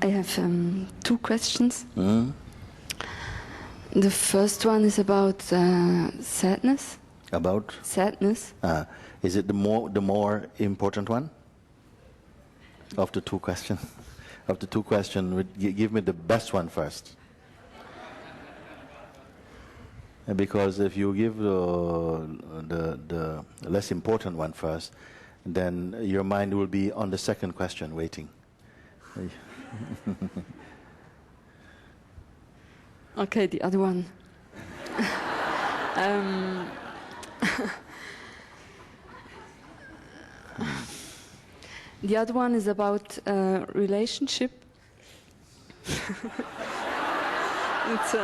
I have two questions. The first one is about sadness. About? Sadness. Is it the more important one of the two questions? Of the two questions, give me the best one first. Because if you give the less important one first, then your mind will be on the second question waiting. Okay, the other one. The other one is about relationship. It's,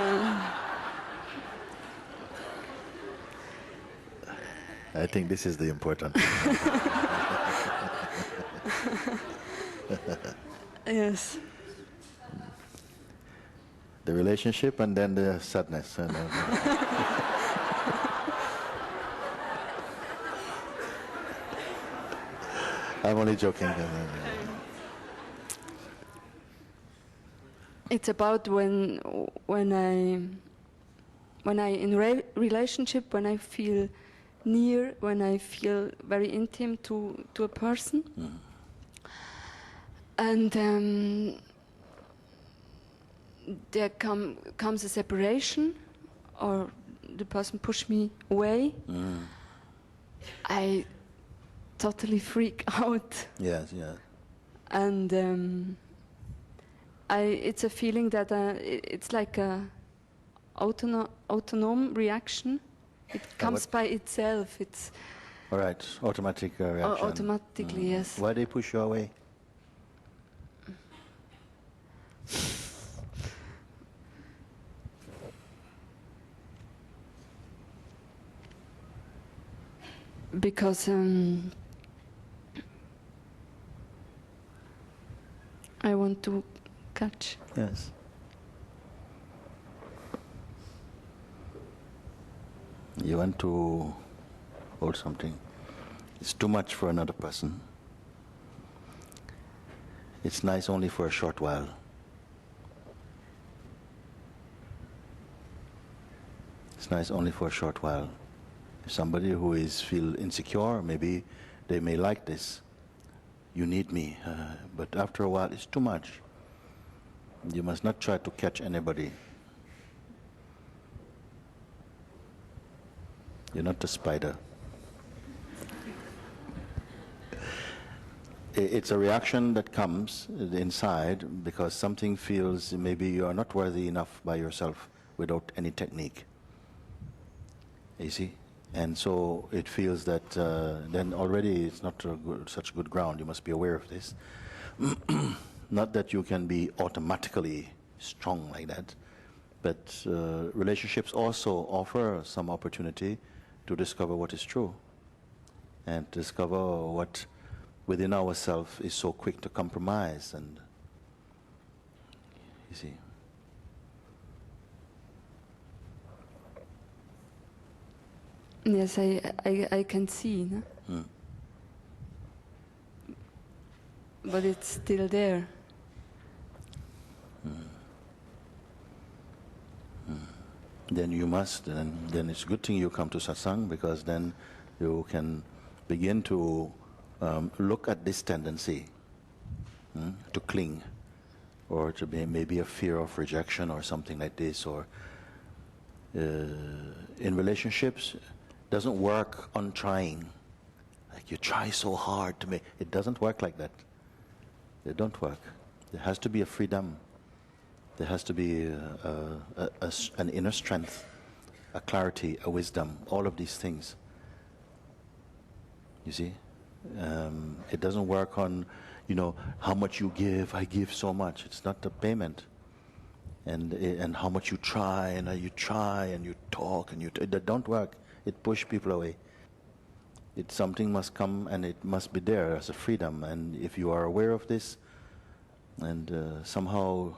I think this is the important. Yes. The relationship and then the sadness. I'm only joking. It's about when I in relationship, when I feel near, when I feel very intimate to a person, and there comes a separation, or the person pushes me away. I totally freak out. Yes, yes. And it's a feeling that it's like a autonomous reaction. It comes by itself. It's all right. Automatic reaction. Automatically, yes. Why they push you away? Because I want to catch. Yes. You want to hold something. It's too much for another person. It's nice only for a short while. It's nice only for a short while. If somebody who feel insecure, maybe they may like this. You need me, but after a while it's too much. You must not try to catch anybody. You're not a spider. It's a reaction that comes inside because something feels maybe you are not worthy enough by yourself without any technique. You see? And so it feels that then already it's not such good ground. You must be aware of this. Not that you can be automatically strong like that, but relationships also offer some opportunity to discover what is true and discover what within ourselves is so quick to compromise. And you see. Yes, I can see, no? But it's still there. Then you must, then it's a good thing you come to satsang, because then you can begin to look at this tendency to cling, or to be maybe a fear of rejection or something like this, or in relationships. Doesn't work on trying. Like you try so hard to make it doesn't work like that. They don't work. There has to be a freedom. There has to be an inner strength, a clarity, a wisdom. All of these things. You see, it doesn't work on, how much you give. I give so much. It's not the payment. And how much you try and you talk and that don't work. It pushes people away. Something must come and it must be there as a freedom. And if you are aware of this, and somehow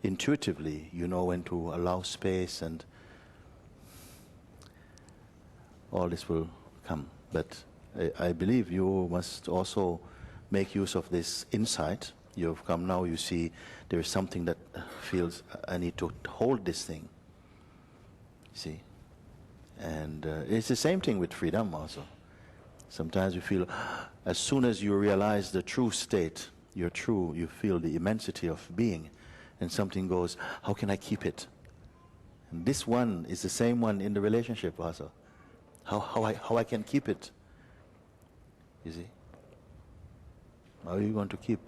intuitively you know when to allow space, and all this will come. But I believe you must also make use of this insight You've come now, you see there is something that feels, I need to hold this thing. See? And it's the same thing with freedom also. Sometimes you feel, as soon as you realize the true state, you're true, you feel the immensity of being, and something goes, how can I keep it? And this one is the same one in the relationship also. How I can keep it? You see? How are you going to keep?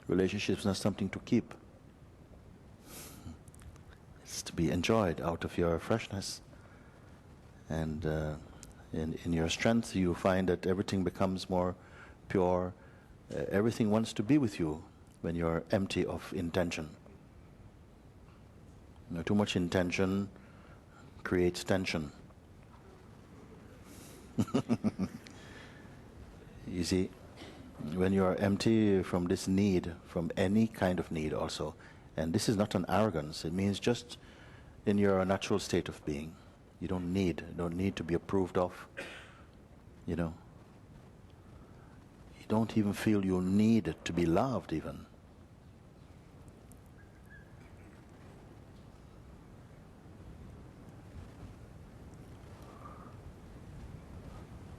Relationship is not something to keep. It's to be enjoyed out of your freshness. And in your strength, you find that everything becomes more pure. Everything wants to be with you when you're empty of intention. You know, too much intention creates tension. You see, when you are empty from this need, from any kind of need also, and this is not an arrogance, it means just in your natural state of being. You don't need to be approved of, you know. You don't even feel you need to be loved even.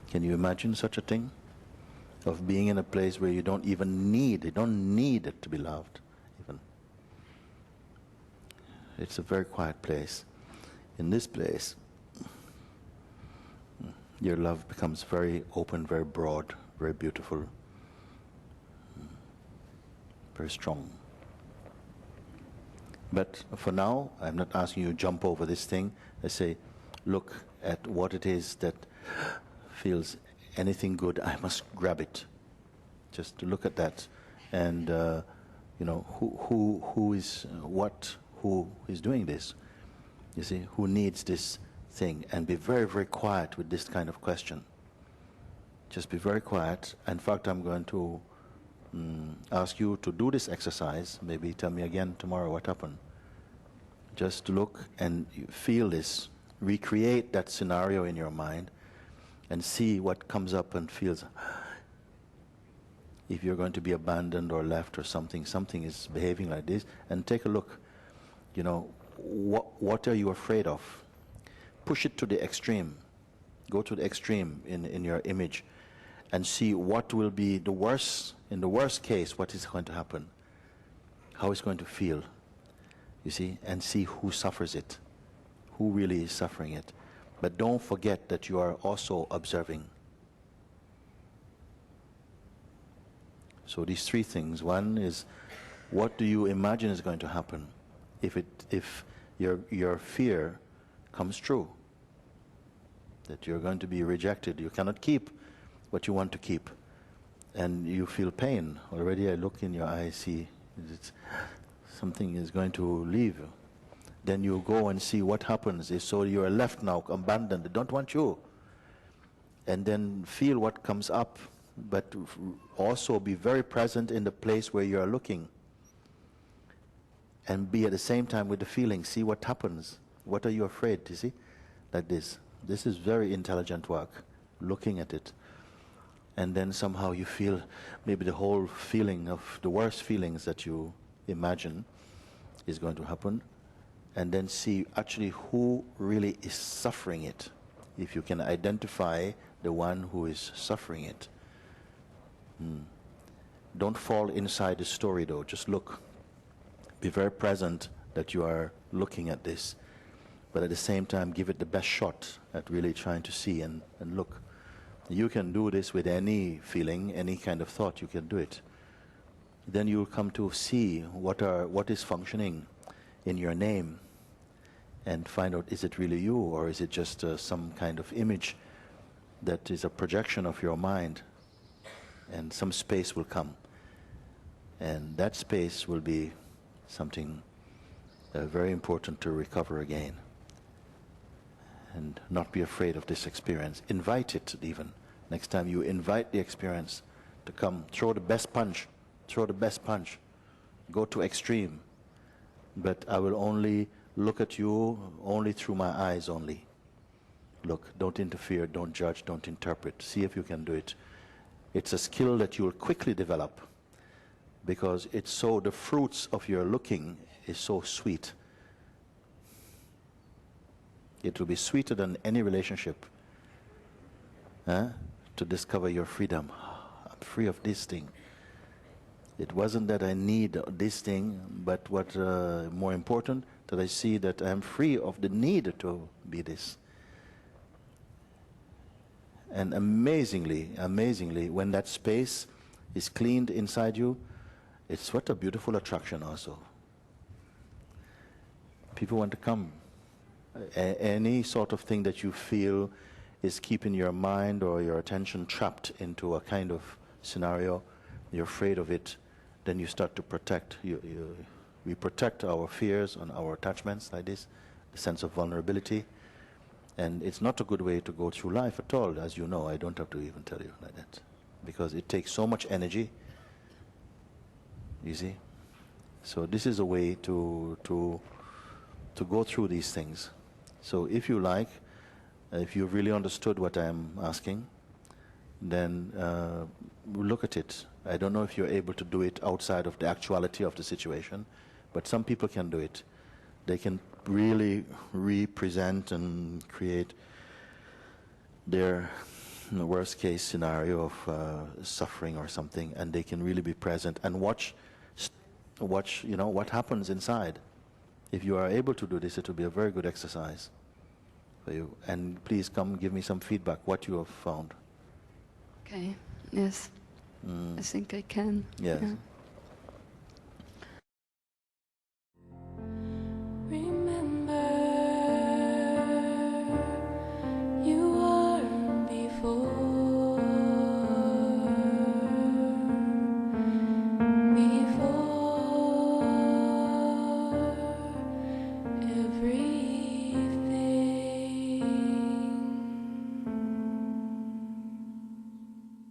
Can you imagine such a thing? Of being in a place where you don't even need, you don't need it to be loved even. It's a very quiet place. In this place, your love becomes very open, very broad, very beautiful, very strong. But for now, I'm not asking you to jump over this thing. I say, look at what it is that feels anything good, I must grab it. Just to look at that, and you know, who is doing this? You see, who needs this thing? And be very, very quiet with this kind of question. Just be very quiet. In fact, I'm going to ask you to do this exercise. Maybe tell me again tomorrow what happened. Just look and feel this. Recreate that scenario in your mind and see what comes up and feels. If you're going to be abandoned or left or something is behaving like this, and take a look. You know, what are you afraid of? Push it to the extreme. Go to the extreme in your image and see what will be the worst, in the worst case, what is going to happen. How it's going to feel. You see, and see who suffers it. Who really is suffering it. But don't forget that you are also observing. So these three things. One is, what do you imagine is going to happen if your fear comes true? That you're going to be rejected. You cannot keep what you want to keep. And you feel pain. Already I look in your eyes, see something is going to leave you. Then you go and see what happens. So you are left now, abandoned. They don't want you. And then feel what comes up, but also be very present in the place where you are looking. And be at the same time with the feeling. See what happens. What are you afraid? You see? Like this. This is very intelligent work. Looking at it. And then somehow you feel maybe the whole feeling of the worst feelings that you imagine is going to happen. And then see actually who really is suffering it. If you can identify the one who is suffering it. Don't fall inside the story though, just look. Be very present that you are looking at this. But at the same time, give it the best shot at really trying to see and look. You can do this with any feeling, any kind of thought, you can do it. Then you'll come to see what is functioning in your name. And find out, is it really you, or is it just some kind of image that is a projection of your mind? And some space will come. And that space will be something very important to recover again. And not be afraid of this experience. Invite it even. Next time you invite the experience to come. Throw the best punch. Throw the best punch. Go to extreme. But I will only look at you only through my eyes only. Look, don't interfere, don't judge, don't interpret. See if you can do it. It's a skill that you will quickly develop. because it's so, the fruits of your looking is so sweet. It will be sweeter than any relationship, to discover your freedom. I'm free of this thing. It wasn't that I need this thing, but what more important, that I see that I'm free of the need to be this. And amazingly, when that space is cleaned inside you, it's what a beautiful attraction also. People want to come. Any sort of thing that you feel is keeping your mind or your attention trapped into a kind of scenario, you're afraid of it, then you start to protect. We protect our fears and our attachments like this, the sense of vulnerability. And it's not a good way to go through life at all, as you know. I don't have to even tell you like that. Because it takes so much energy, you see. So this is a way to go through these things. So if you like, if you've really understood what I'm asking, then look at it. I don't know if you're able to do it outside of the actuality of the situation, but some people can do it. They can really represent and create their worst case scenario of suffering or something, and they can really be present and watch, what happens inside. If you are able to do this, it will be a very good exercise for you. And please come give me some feedback, what you have found. Okay, yes. I think I can. Yes. Yeah.